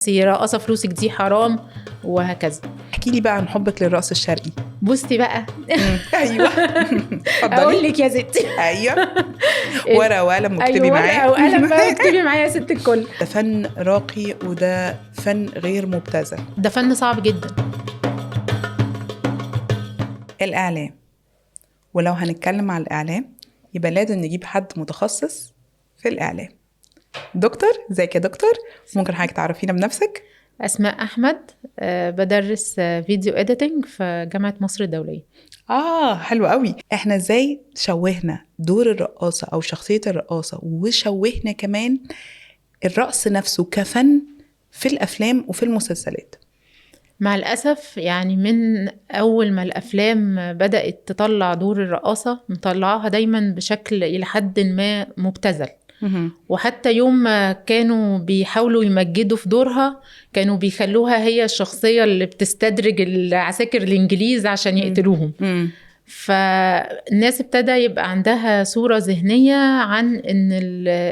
رقصة فلوسك دي حرام وهكذا. احكي لي بقى عن حبك للرقص الشرقي. بصي بقى ايوه اقول لك يا ستي. ايوه ورقه وقلم واكتبي أيوة معايا. ورقة وقلم بقى واكتبي معايا يا ست الكل. ده فن راقي وده فن غير مبتذل. ده فن صعب جدا. الاعلام، ولو هنتكلم على الاعلام يبقى لازم نجيب حد متخصص في الاعلام. دكتور، ازيك يا دكتور؟ ممكن حضرتك تعرفينا بنفسك؟ أسماء أحمد، بدرس فيديو إديتنج في جامعة مصر الدولية. حلو قوي. احنا ازاي شوهنا دور الرقاصة او شخصية الرقاصة، وشوهنا كمان الرقص نفسه كفن في الافلام وفي المسلسلات؟ مع الأسف يعني من أول ما الأفلام بدأت تطلع دور الرقاصة مطلعها دايما بشكل إلى حد ما مبتذل. وحتى يوم ما كانوا بيحاولوا يمجدوا في دورها كانوا بيخلوها هي الشخصية اللي بتستدرج العساكر الإنجليز عشان يقتلوهم. فالناس ابتدى يبقى عندها صورة ذهنية عن ان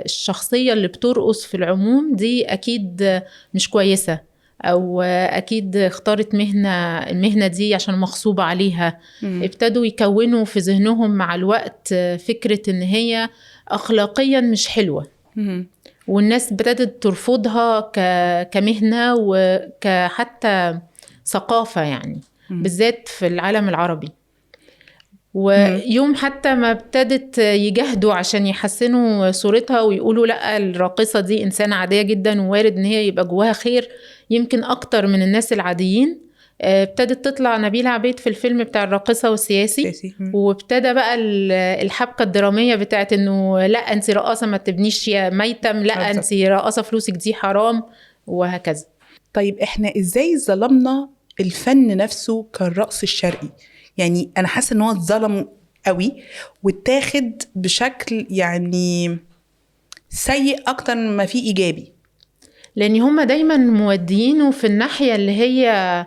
الشخصية اللي بترقص في العموم دي اكيد مش كويسة، او اكيد اختارت المهنة دي عشان مغصوبة عليها. ابتدوا يكونوا في ذهنهم مع الوقت فكرة ان هي اخلاقيا مش حلوة. والناس ابتدت ترفضها كمهنة وكحتى ثقافة يعني، بالذات في العالم العربي. ويوم حتى ما ابتدت يجاهدوا عشان يحسنوا صورتها ويقولوا لا الراقصة دي إنسانة عادية جدا ووارد إن هي يبقى جواها خير يمكن أكتر من الناس العاديين، ابتدت تطلع نبيلة عبيد في الفيلم بتاع الراقصة والسياسي. وابتدى بقى الحبكة الدرامية بتاعت إنه لا أنت رقاصة ما تبنيش يا ميتم، لا أنت رقاصة فلوسك دي حرام وهكذا. طيب إحنا إزاي ظلمنا الفن نفسه كالرقص الشرقي؟ يعني أنا حاسة إن هو اتظلم قوي واتاخد بشكل يعني سيء أكتر ما فيه إيجابي، لأن هم دايما مودينه في الناحية اللي هي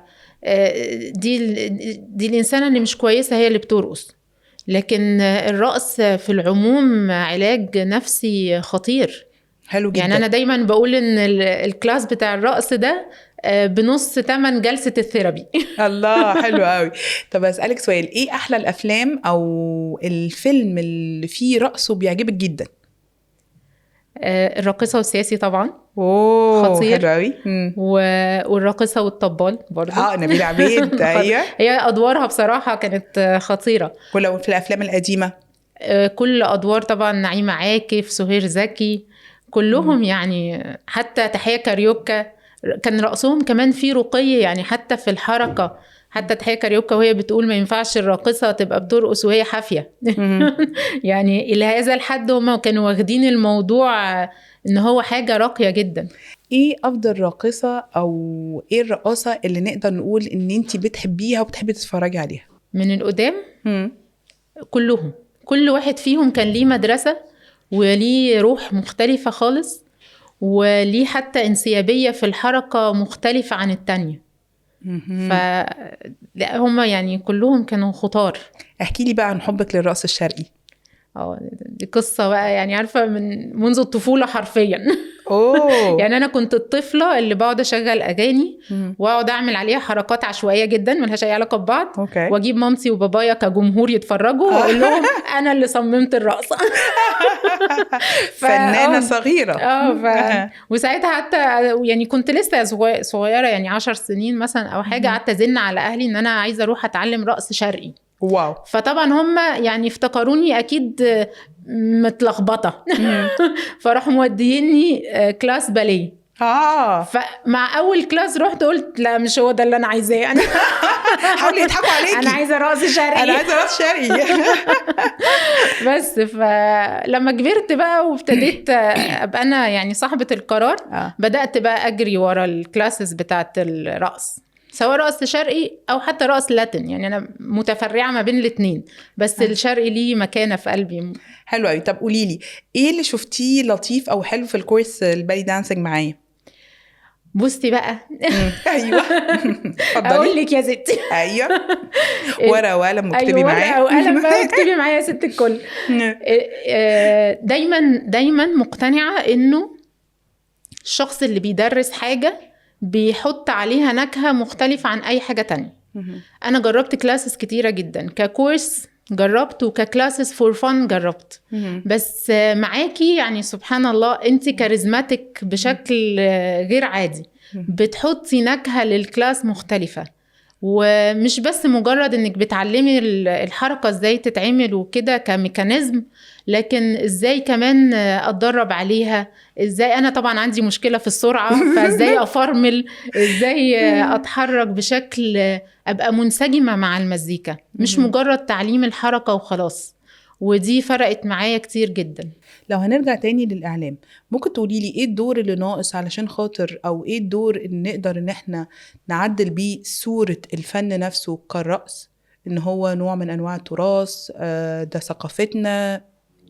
دي الإنسانة اللي مش كويسة هي اللي بترقص. لكن الرقص في العموم علاج نفسي خطير. حلو جدا. يعني أنا دايما بقول إن الكلاس بتاع الرقص ده بنص تمن جلسة الثيرابي. الله، حلو قوي. طب أسألك سؤال، إيه أحلى الأفلام أو الفيلم اللي فيه رقص وبيعجبك جدا؟ الراقصة والسياسي طبعا. خطير. حلو قوي. والراقصة والطبال برضه. نبيلة عبيد. أيوة. هي أدوارها بصراحة كانت خطيرة. ولو في الأفلام القديمة كل أدوار طبعا، نعيمة عاكف، سهير زكي، كلهم يعني. حتى تحية كاريوكا كان رقصهم كمان فيه رقي يعني، حتى في الحركة. حتى تحية كاريوكا وهي بتقول ما ينفعش الراقصة تبقى بترقص وهي حافية. يعني إلى هذا الحد هم كانوا واخدين الموضوع إن هو حاجة راقية جدا. إيه أفضل راقصة أو إيه الرقاصة اللي نقدر نقول إن أنتي بتحبيها وبتحبي تتفرجي عليها؟ من القدام كلهم، كل واحد فيهم كان ليه مدرسة وليه روح مختلفة خالص، وليه حتى انسيابية في الحركة مختلفة عن التانية. لا هم يعني كلهم كانوا خطار. احكي لي بقى عن حبك للرقص الشرقي. دي قصة بقى يعني، عارفة منذ الطفولة حرفيا. يعني أنا كنت الطفلة اللي بقعد أشغل أغاني وأقعد أعمل عليها حركات عشوائية جدا ملهاش أي علاقة ببعض. وأجيب مامتي وبابايا كجمهور يتفرجوا وأقول لهم أنا اللي صممت الرقصة. فنانة صغيرة. وساعتها حتى يعني كنت لسه صغيرة يعني 10 سنين مثلا أو حاجة، قعدت أزن على أهلي إن أنا عايزة أروح أتعلم رقص شرقي. واو. فطبعا هم يعني افتكروني اكيد متلخبطه. فراحوا موديني كلاس باليه. فمع اول كلاس رحت قلت لا مش هو ده اللي انا عايزاه. انا حاولي يضحكوا عليكي، انا عايزه رقص شرقي. انا عايزه رقص شرقي. بس فلما كبرت بقى وابتديت ابقى انا يعني صاحبه القرار، بدات بقى اجري ورا الكلاسز بتاعه الرقص، سواء رقص شرقي او حتى رقص لاتين. يعني انا متفرعه ما بين الاثنين، بس الشرقي ليه مكانه في قلبي. حلو قوي. طب قولي لي ايه اللي شفتيه لطيف او حلو في الكورس البالي دانسينج معايا؟ بصي بقى. ايوه اقول لك يا ستي. ايوه ورقه وقلم واكتبي معايا. ورقه وقلم بقى واكتبي معايا يا ست الكل. دايما مقتنعه انه الشخص اللي بيدرس حاجه بيحط عليها نكهة مختلفة عن أي حاجة تانية. أنا جربت كلاسز كتيرة جدا، ككورس جربت وككلاسز فور فن جربت. بس معاكي يعني سبحان الله انت كاريزماتيك بشكل غير عادي، بتحطي نكهة للكلاس مختلفة، ومش بس مجرد انك بتعلمي الحركة ازاي تتعمل وكده كميكانيزم، لكن ازاي كمان اتدرب عليها، ازاي انا طبعا عندي مشكلة في السرعة فازاي افرمل، ازاي اتحرك بشكل ابقى منسجمة مع المزيكا، مش مجرد تعليم الحركة وخلاص. ودي فرقت معايا كتير جدا. لو هنرجع تاني للإعلام، ممكن تقولي لي ايه الدور اللي ناقص علشان خاطر، او ايه الدور اللي نقدر ان احنا نعدل بيه صورة الفن نفسه كالرقص، ان هو نوع من انواع التراث، ده ثقافتنا.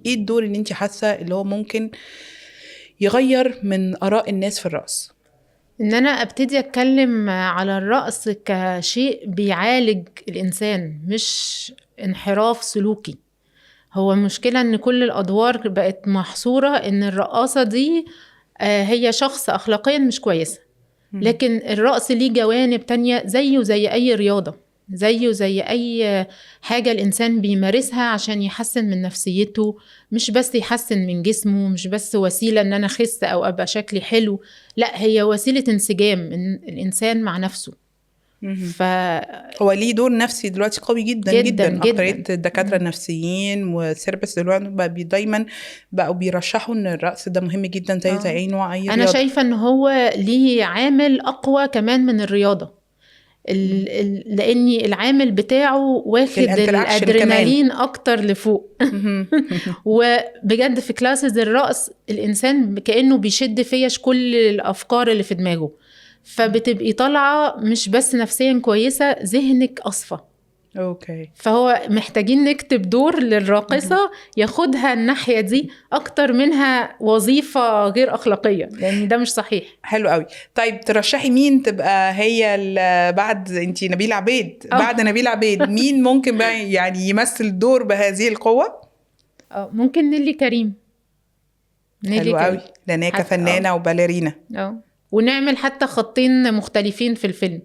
ايه الدور اللي انت حاسة اللي هو ممكن يغير من آراء الناس في الرقص؟ ان انا ابتدي اتكلم على الرقص كشيء بيعالج الانسان، مش انحراف سلوكي. هو المشكلة ان كل الادوار بقت محصورة ان الرقاصة دي هي شخص اخلاقيا مش كويسة، لكن الرقص ليه جوانب تانية زيه زي اي رياضة، زيه زي اي حاجة الانسان بيمارسها عشان يحسن من نفسيته، مش بس يحسن من جسمه، مش بس وسيلة ان انا اخس او ابقى شكلي حلو، لا هي وسيلة انسجام الانسان مع نفسه. هو ليه دور نفسي دلوقتي قوي جدا جدا جدا. أكترية الدكاترة النفسيين والثيرابيست دلوقتي دايما بقوا بيرشحوا ان الرقص ده مهم جدا زي اي نوع، اي رياضة. انا شايفة ان هو ليه عامل اقوى كمان من الرياضة، لاني العامل بتاعه واخد الادرينالين كمان اكتر لفوق. وبجد في كلاسز الرقص الانسان كأنه بيشد فيش كل الافكار اللي في دماغه، فبتبقي طالعة مش بس نفسيا كويسة، ذهنك اصفى. اوكي. فهو محتاجين نكتب دور للراقصة ياخدها الناحية دي اكتر منها وظيفة غير اخلاقية، لان ده مش صحيح. حلو قوي. طيب ترشحي مين تبقى هي بعد انتي نبيلة عبيد؟ بعد نبيلة عبيد مين ممكن بقى يعني يمثل الدور بهذه القوة؟ ممكن نيلي كريم. حلو قوي، لأن هي كفنانة وباليرينا. ونعمل حتى خطين مختلفين في الفيلم.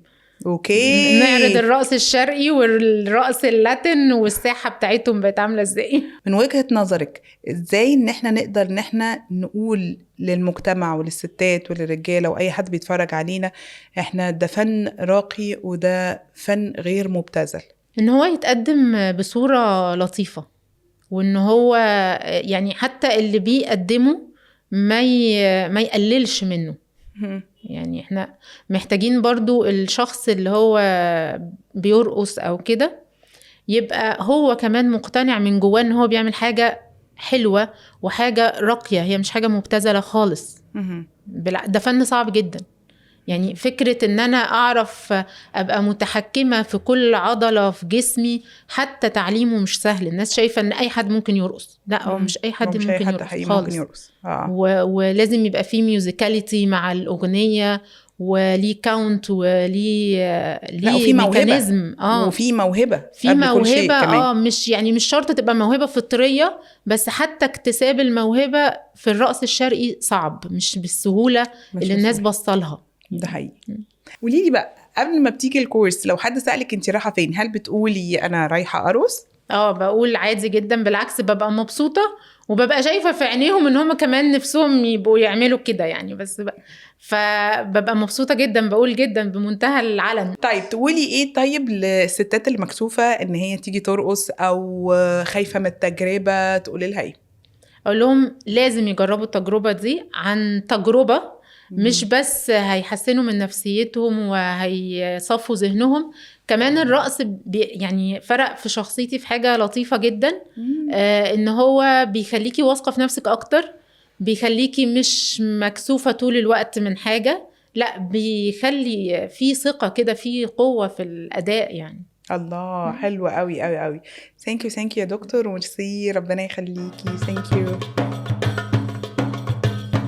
اوكي. نعرض الرقص الشرقي والرقص اللاتين والساحة بتاعتهم بقت عاملة ازاي. من وجهة نظرك ازاي ان احنا نقدر ان احنا نقول للمجتمع وللستات وللرجالة واي حد بيتفرج علينا احنا ده فن راقي وده فن غير مبتذل؟ ان هو يتقدم بصورة لطيفة، وان هو يعني حتى اللي بيقدمه ما يقللش منه. يعني احنا محتاجين برضو الشخص اللي هو بيرقص او كده يبقى هو كمان مقتنع من جواه ان هو بيعمل حاجة حلوة وحاجة راقية، هي مش حاجة مبتذلة خالص. ده فن صعب جدا. يعني فكرة ان انا اعرف ابقى متحكمة في كل عضلة في جسمي، حتى تعليمه مش سهل. الناس شايفة ان اي حد ممكن يرقص، لا هو مش اي حد ممكن يرقص خالص. ممكن يرقص. ولازم يبقى فيه ميوزيكاليتي مع الاغنية، وليه كاونت، وليه ميكانيزم. وفي موهبة، في موهبة. مش شرط تبقى موهبة فطرية، بس حتى اكتساب الموهبة في الرقص الشرقي صعب، مش بالسهولة اللي الناس بصلها. ده حقيقي. قوليلي بقى قبل ما بتيجي الكورس، لو حد سألك انت رايحة فين، هل بتقولي انا رايحة ارقص؟ بقول عادي جدا، بالعكس ببقى مبسوطة، وببقى شايفة في عينيهم ان هم كمان نفسهم يبقوا يعملوا كده يعني. بس فببقى مبسوطة جدا، بقول جدا بمنتهى العلن. طيب تقولي ايه طيب للستات اللي مكسوفة ان هي تيجي ترقص او خايفة من التجربة، تقولي لها ايه؟ اقول لهم لازم يجربوا التجربة دي عن تجربة، مش بس هيحسنوا من نفسيتهم وهيصفوا ذهنهم، كمان الرقص يعني فرق في شخصيتي في حاجة لطيفة جدا. ان هو بيخليكي واثقة في نفسك اكتر، بيخليكي مش مكسوفة طول الوقت من حاجة، لا بيخلي في ثقة كده، في قوة في الأداء يعني. الله، حلوة قوي قوي قوي. ثانك يو يا دكتور، وميرسي، ربنا يخليكي. ثانك يو.